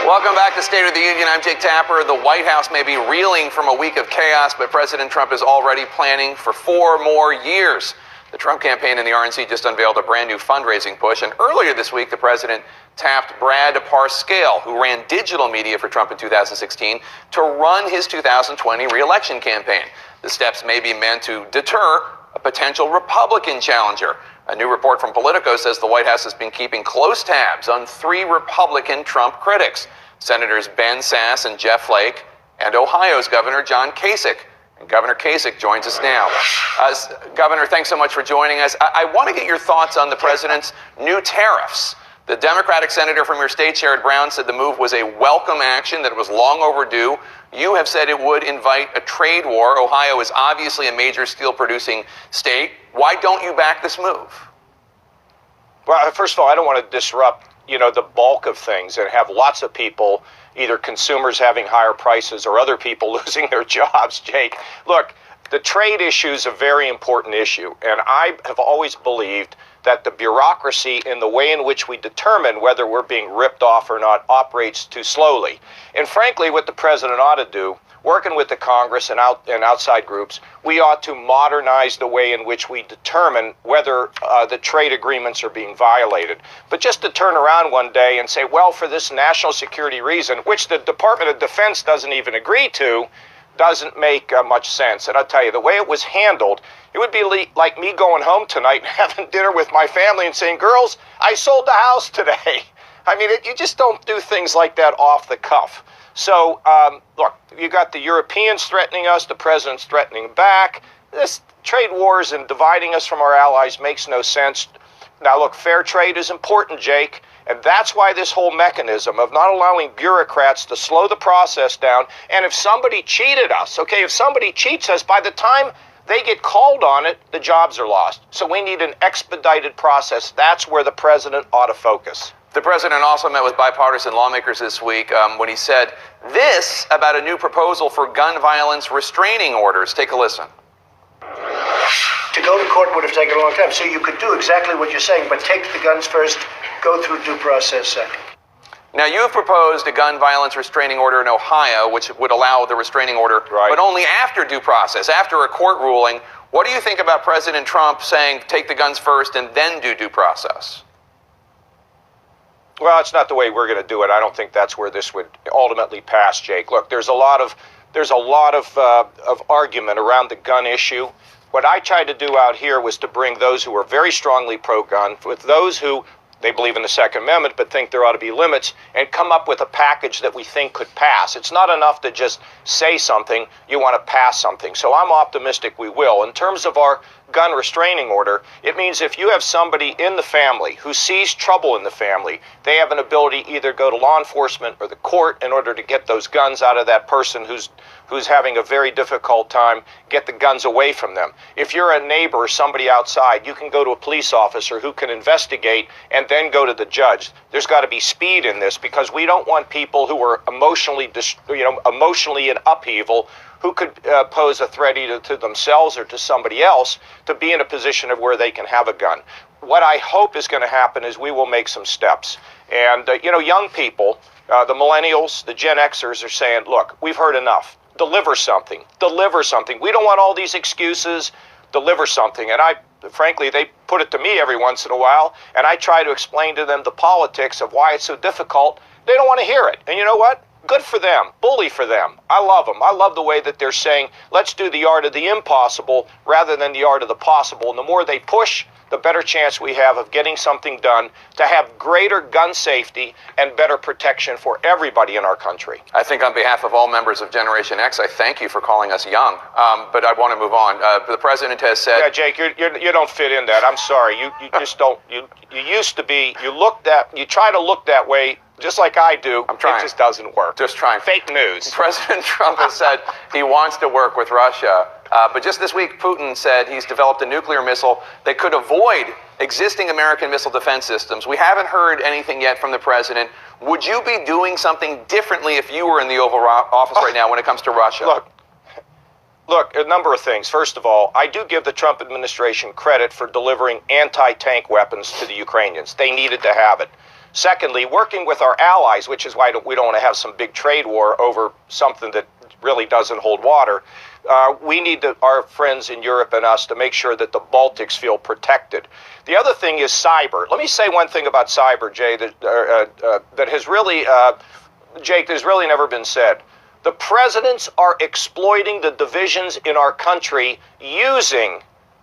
Welcome back to State of the Union. I'm Jake Tapper. The White House may be reeling from a week of chaos, but President Trump is already planning for 4 more years. The Trump campaign and the RNC just unveiled a brand new fundraising push, and earlier this week, the president tapped Brad Parscale, who ran digital media for Trump in 2016, to run his 2020 re-election campaign. The steps may be meant to deter a potential Republican challenger. A new report from Politico says the White House has been keeping close tabs on 3 Republican Trump critics, Senators Ben Sasse and Jeff Flake, and Ohio's Governor John Kasich. And Governor Kasich joins us now. Governor, thanks so much for joining us. I want to get your thoughts on the president's new tariffs. The Democratic senator from your state, Sherrod Brown, said the move was a welcome action, that it was long overdue. You have said it would invite a trade war. Ohio is obviously a major steel-producing state. Why don't you back this move? Well, first of all, I don't want to disrupt, the bulk of things and have lots of people, either consumers having higher prices or other people losing their jobs, Jake. Look, the trade issue is a very important issue, and I have always believed that the bureaucracy in the way in which we determine whether we're being ripped off or not operates too slowly. And frankly, what the president ought to do, working with the Congress and outside groups, we ought to modernize the way in which we determine whether the trade agreements are being violated. But just to turn around one day and say, well, for this national security reason, which the Department of Defense doesn't even agree to, doesn't make much sense. And I'll tell you, the way it was handled, it would be like me going home tonight and having dinner with my family and saying, girls, I sold the house today. I mean, you just don't do things like that off the cuff. So, look, you got the Europeans threatening us, the president's threatening back. This trade wars and dividing us from our allies makes no sense. Now, look, fair trade is important, Jake. And that's why this whole mechanism of not allowing bureaucrats to slow the process down. And if somebody cheated us, okay, if somebody cheats us, by the time they get called on it, the jobs are lost. So we need an expedited process. That's where the president ought to focus. The president also met with bipartisan lawmakers this week when he said this about a new proposal for gun violence restraining orders. Take a listen. To go to court would have taken a long time. So you could do exactly what you're saying, but take the guns first, go through due process second. Now, you have proposed a gun violence restraining order in Ohio, which would allow the restraining order, but only after due process, after a court ruling. What do you think about President Trump saying take the guns first and then do due process? Well, it's not the way we're going to do it. I don't think that's where this would ultimately pass, Jake. Look, there's a lot of argument around the gun issue. What I tried to do out here was to bring those who are very strongly pro-gun with those who they believe in the Second Amendment but think there ought to be limits, and come up with a package that we think could pass. It's not enough to just say something. You want to pass something. So I'm optimistic we will. In terms of our gun restraining order, it means if you have somebody in the family who sees trouble in the family, they have an ability to either go to law enforcement or the court in order to get those guns out of that person who's having a very difficult time, get the guns away from them. If you're a neighbor or somebody outside, you can go to a police officer who can investigate and then go to the judge. There's got to be speed in this, because we don't want people who are emotionally in upheaval, who could pose a threat either to themselves or to somebody else, to be in a position of where they can have a gun. What I hope is going to happen is we will make some steps. And, young people, the millennials, the Gen Xers are saying, look, we've heard enough. Deliver something. Deliver something. We don't want all these excuses. Deliver something. And frankly, they put it to me every once in a while, and I try to explain to them the politics of why it's so difficult. They don't want to hear it. And you know what? Good for them. Bully for them. I love them. I love the way that they're saying, let's do the art of the impossible rather than the art of the possible. And the more they push, the better chance we have of getting something done to have greater gun safety and better protection for everybody in our country. I think on behalf of all members of Generation X, I thank you for calling us young. But I want to move on. The president has said... Yeah, Jake, you don't fit in that. I'm sorry. You just don't. You used to be. You try to look that way. Just like I do. I'm trying. It just doesn't work. Just trying. Fake news. President Trump has said he wants to work with Russia. But just this week, Putin said he's developed a nuclear missile that could avoid existing American missile defense systems. We haven't heard anything yet from the president. Would you be doing something differently if you were in the Oval Office right now when it comes to Russia? Look, a number of things. First of all, I do give the Trump administration credit for delivering anti-tank weapons to the Ukrainians. They needed to have it. Secondly, working with our allies, which is why we don't want to have some big trade war over something that really doesn't hold water. We need our friends in Europe and us to make sure that the Baltics feel protected. The other thing is cyber. Let me say one thing about cyber, Jay, that has really, Jake, there's really never been said. The presidents are exploiting the divisions in our country using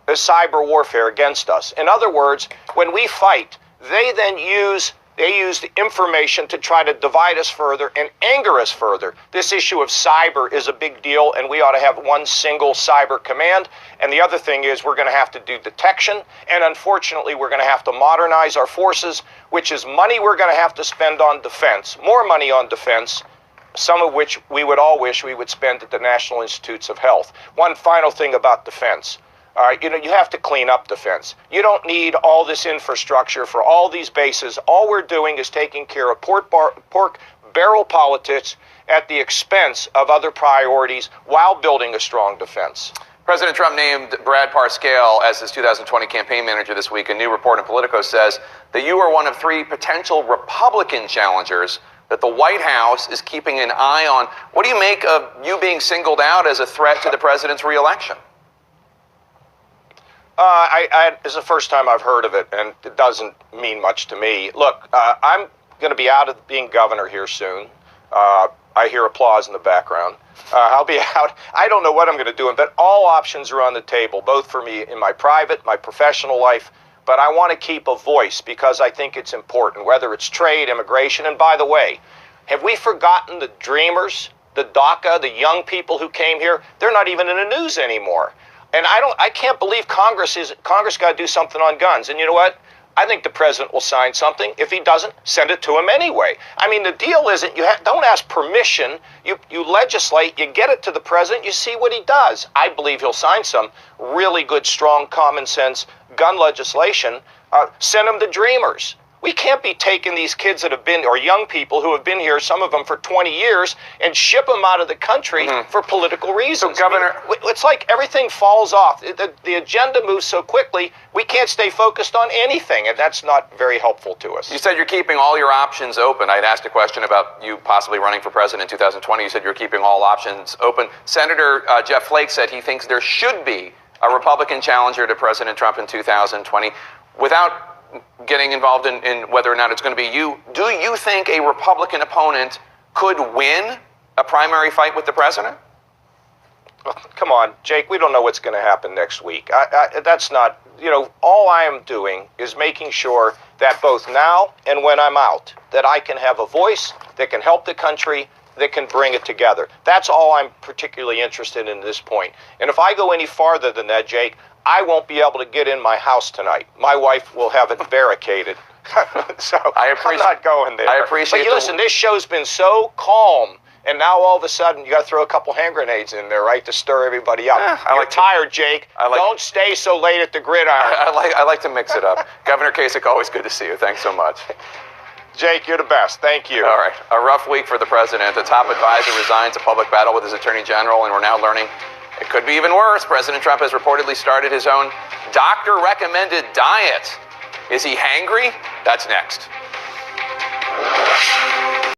the cyber warfare against us. In other words, when we fight, they then use the information to try to divide us further and anger us further. This issue of cyber is a big deal, and we ought to have one single cyber command. And the other thing is we're going to have to do detection, and unfortunately we're going to have to modernize our forces, which is money we're going to have to spend on defense, more money on defense, some of which we would all wish we would spend at the National Institutes of Health. One final thing about defense. You have to clean up defense. You don't need all this infrastructure for all these bases. All we're doing is taking care of pork barrel politics at the expense of other priorities while building a strong defense. President Trump named Brad Parscale as his 2020 campaign manager this week. A new report in Politico says that you are one of 3 potential Republican challengers that the White House is keeping an eye on. What do you make of you being singled out as a threat to the president's reelection? It's the first time I've heard of it, and it doesn't mean much to me. Look, I'm going to be out of being governor here soon. I hear applause in the background. I'll be out. I don't know what I'm going to do, but all options are on the table, both for me in my private, my professional life. But I want to keep a voice because I think it's important, whether it's trade, immigration. And by the way, have we forgotten the dreamers, the DACA, the young people who came here? They're not even in the news anymore. And I can't believe Congress got to do something on guns. And you know what? I think the president will sign something. If he doesn't, send it to him anyway. I mean, the deal isn't don't ask permission. You legislate, you get it to the president, you see what he does. I believe he'll sign some really good, strong, common sense gun legislation. Send them the dreamers. We can't be taking these kids that have been, or young people who have been here, some of them for 20 years, and ship them out of the country for political reasons. So, Governor, it's like everything falls off. The agenda moves so quickly, we can't stay focused on anything, and that's not very helpful to us. You said you're keeping all your options open. I'd asked a question about you possibly running for president in 2020. You said you're keeping all options open. Senator Jeff Flake said he thinks there should be a Republican challenger to President Trump in 2020. Without getting involved in whether or not it's going to be you, do you think a Republican opponent could win a primary fight with the president? Come on, Jake, we don't know what's going to happen next week. That's not, all I am doing is making sure that both now and when I'm out, that I can have a voice that can help the country, that can bring it together. That's all I'm particularly interested in at this point. And if I go any farther than that, Jake, I won't be able to get in my house tonight. My wife will have it barricaded. So I'm not going there. I appreciate But listen, this show's been so calm, and now all of a sudden you got to throw a couple hand grenades in there, right, to stir everybody up. You're tired, Jake. Don't stay so late at the gridiron. I like to mix it up. Governor Kasich, always good to see you. Thanks so much. Jake, you're the best. Thank you. All right. A rough week for the president. The top advisor resigns a public battle with his attorney general, and we're now learning it could be even worse. President Trump has reportedly started his own doctor-recommended diet. Is he hangry? That's next.